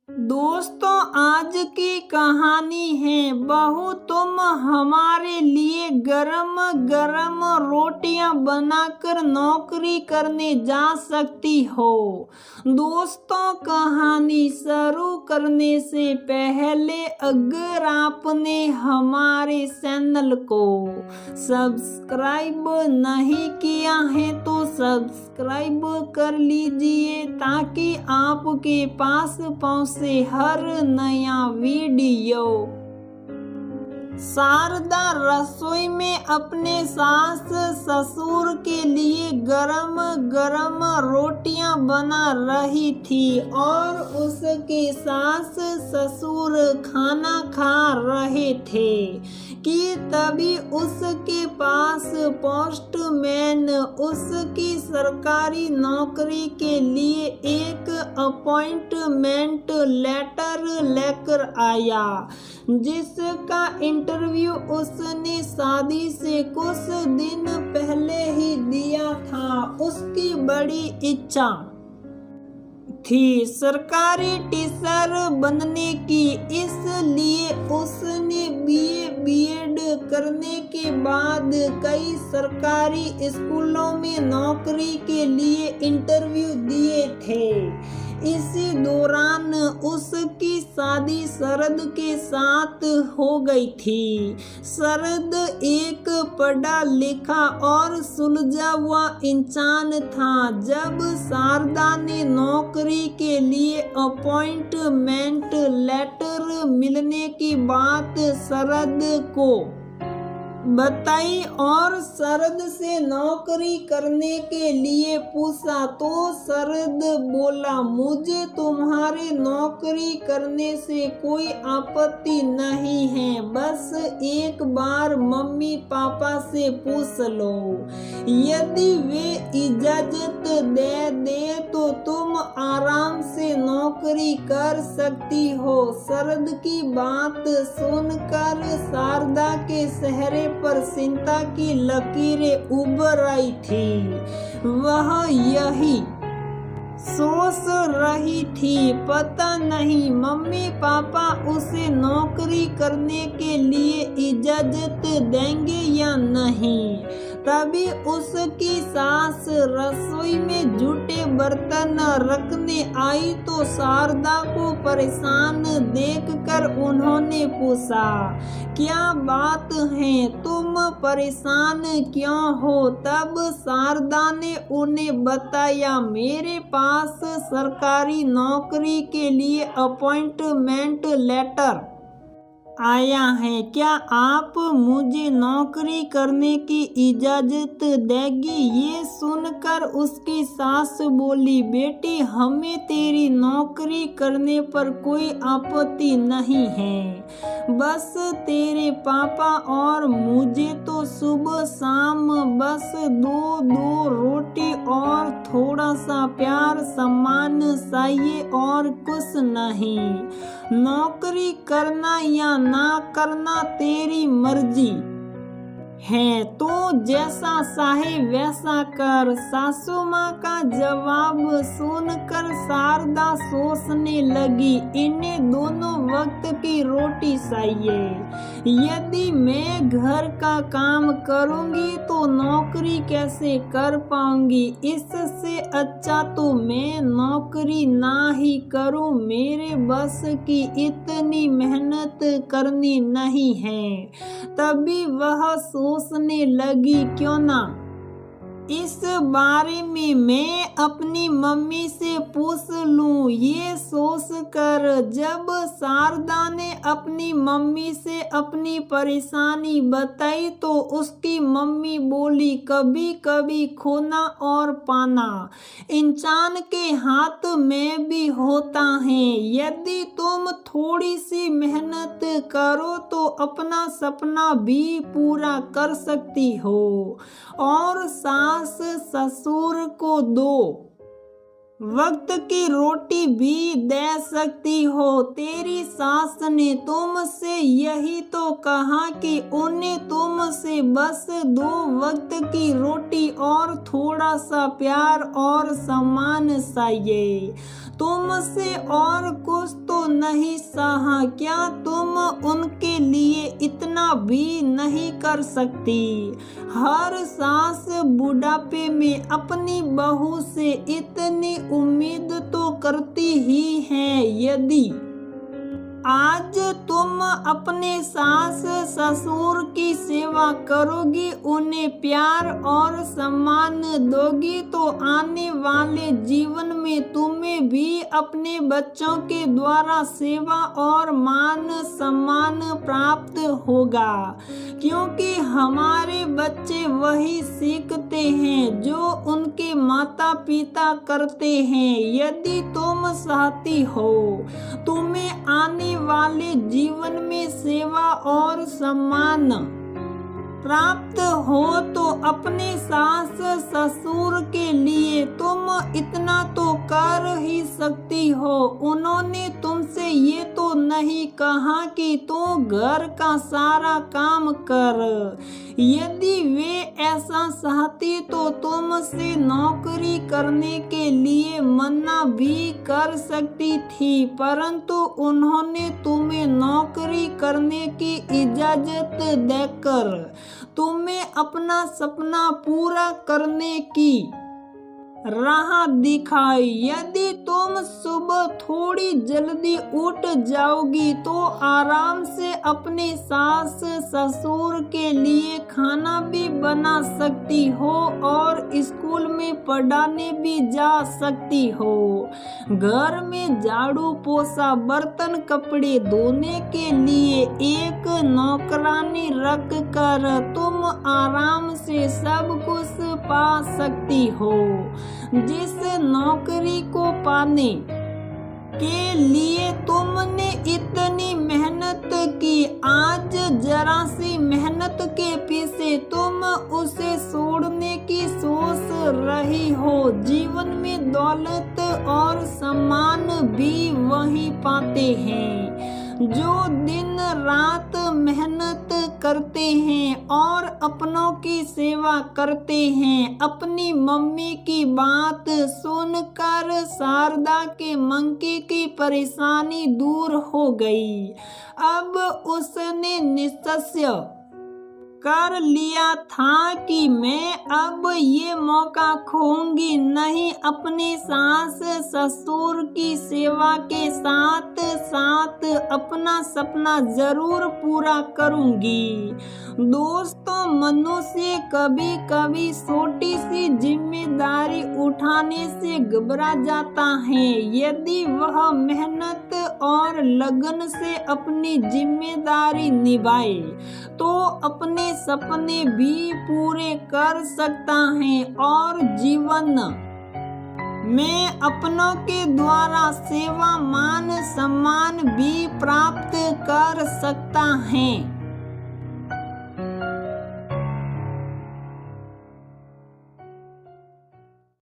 दोस्तों, आज की कहानी है बहू तुम हमारे लिए गरम गरम रोटियां बनाकर नौकरी करने जा सकती हो। दोस्तों, कहानी शुरू करने से पहले अगर आपने हमारे चैनल को सब्सक्राइब नहीं किया है तो सब्सक्राइब कर लीजिए ताकि आपके पास पहुंचे हर नया वीडियो। शारदा रसोई में अपने सास ससुर के लिए गरम गरम रोटियां बना रही थी और उसके सास ससुर खाना खा रहे थे कि तभी उसके पास पोस्टमैन उसकी सरकारी नौकरी के लिए एक अपॉइंटमेंट लेटर लेकर आया, जिसका इंटरव्यू उसने शादी से कुछ दिन पहले ही दिया था। उसकी बड़ी इच्छा थी सरकारी टीचर बनने की, इसलिए उसने बीएड करने के बाद कई सरकारी स्कूलों में नौकरी के लिए इंटरव्यू दिए थे। इसी दौरान उसकी शादी शरद के साथ हो गई थी। शरद एक पढ़ा लिखा और सुलझा हुआ इंसान था। जब शारदा ने नौकरी के लिए अपॉइंटमेंट लेटर मिलने की बात शरद को बताई और शरद से नौकरी करने के लिए पूछा तो शरद बोला, मुझे तुम्हारे नौकरी करने से कोई आपत्ति नहीं है, बस एक बार मम्मी पापा से पूछ लो, यदि वे इजाजत दे तो तुम आराम से नौकरी कर सकती हो। शरद की बात सुनकर शारदा के चेहरे पर चिंता की लकीरें उभर आई थी। वह यही सोच रही थी, पता नहीं मम्मी पापा उसे नौकरी करने के लिए इजाजत देंगे या नहीं। तभी उसकी सास रसोई में जूठे बर्तन रखने आई तो शारदा को परेशान देखकर उन्होंने पूछा, क्या बात है, तुम परेशान क्यों हो? तब शारदा ने उन्हें बताया, मेरे पास सरकारी नौकरी के लिए अपॉइंटमेंट लेटर आया है, क्या आप मुझे नौकरी करने की इजाजत देगी? ये सुनकर उसकी सास बोली, बेटी हमें तेरी नौकरी करने पर कोई आपत्ति नहीं है, बस तेरे पापा और मुझे तो सुबह शाम बस दो रोटी और थोड़ा सा प्यार सम्मान चाहिए और कुछ नहीं। नौकरी करना या ना करना तेरी मर्जी है, तो जैसा चाहे वैसा कर। सासू माँ का जवाब सुनकर शारदा सोचने लगी, इन्हें दोनों वक्त की रोटी चाहिए। यदि मैं घर का काम करूँगी तो नौकरी कैसे कर पाऊंगी? इससे अच्छा तो मैं नौकरी ना ही करूँ, मेरे बस की इतनी मेहनत करनी नहीं है। तभी वह सोचने लगी, क्यों ना इस बारे में मैं अपनी मम्मी से पूछ लूं। ये सोचकर जब शारदा ने अपनी मम्मी से अपनी परेशानी बताई तो उसकी मम्मी बोली, कभी कभी खोना और पाना इंसान के हाथ में भी होता है। यदि तुम थोड़ी सी मेहनत करो तो अपना सपना भी पूरा कर सकती हो और सास ससुर को दो वक्त की रोटी भी दे सकती हो। तेरी सास ने तुमसे यही तो कहा कि उन्हें तुमसे बस 2 वक्त की रोटी और थोड़ा सा प्यार और सम्मान चाहिए। तुमसे और कुछ तो नहीं सहा, क्या तुम उनके लिए इतना भी नहीं कर सकती? हर सास बुढ़ापे में अपनी बहू से इतनी उम्मीद तो करती ही है। यदि आज तुम अपने सास ससुर की सेवा करोगी, उन्हें प्यार और सम्मान दोगी, तो आने वाले जीवन में तुम्हें भी अपने बच्चों के द्वारा सेवा और मान सम्मान प्राप्त होगा, क्योंकि हमारे बच्चे वही सीखते हैं जो उनके माता पिता करते हैं। यदि तुम चाहती हो तुम्हें आने वाले जीवन में सेवा और सम्मान प्राप्त हो, तो अपने सास ससुर के लिए तुम इतना तो कर ही सकती हो। उन्होंने तुमसे ये तो नहीं कहा कि तू घर का सारा काम कर। यदि वे ऐसा चाहती तो तुमसे नौकरी करने के लिए मना भी कर सकती थी, परंतु उन्होंने तुम्हें नौकरी करने की इजाजत देकर तुम्हें अपना सपना पूरा करने की राह दिखाई। यदि तुम सुबह थोड़ी जल्दी उठ जाओगी तो आराम से अपने सास ससुर के लिए खाना भी बना सकती हो और स्कूल में पढ़ाने भी जा सकती हो। घर में झाड़ू पोछा बर्तन कपड़े धोने के लिए एक नौकरानी रख कर तुम आराम से सब कुछ पा सकती हो। जिस नौकरी को पाने के लिए तुमने इतनी मेहनत की, आज जरा सी मेहनत के पीछे तुम उसे छोड़ने की सोच रही हो। जीवन में दौलत और सम्मान भी वही पाते हैं जो दिन रात मेहनत करते हैं और अपनों की सेवा करते हैं। अपनी मम्मी की बात सुनकर शारदा के मंकी की परेशानी दूर हो गई। अब उसने निश्चय कर लिया था कि मैं अब ये मौका खोऊंगी नहीं। अपने सास ससुर की सेवा के साथ साथ अपना सपना जरूर पूरा करूंगी। दोस्तों, मनुष्य कभी कभी छोटी सी जिम्मेदारी उठाने से घबरा जाता है। यदि वह मेहनत और लगन से अपनी जिम्मेदारी निभाए तो अपने सपने भी पूरे कर सकता है और जीवन में अपनों के द्वारा सेवा मान सम्मान भी प्राप्त कर सकता है।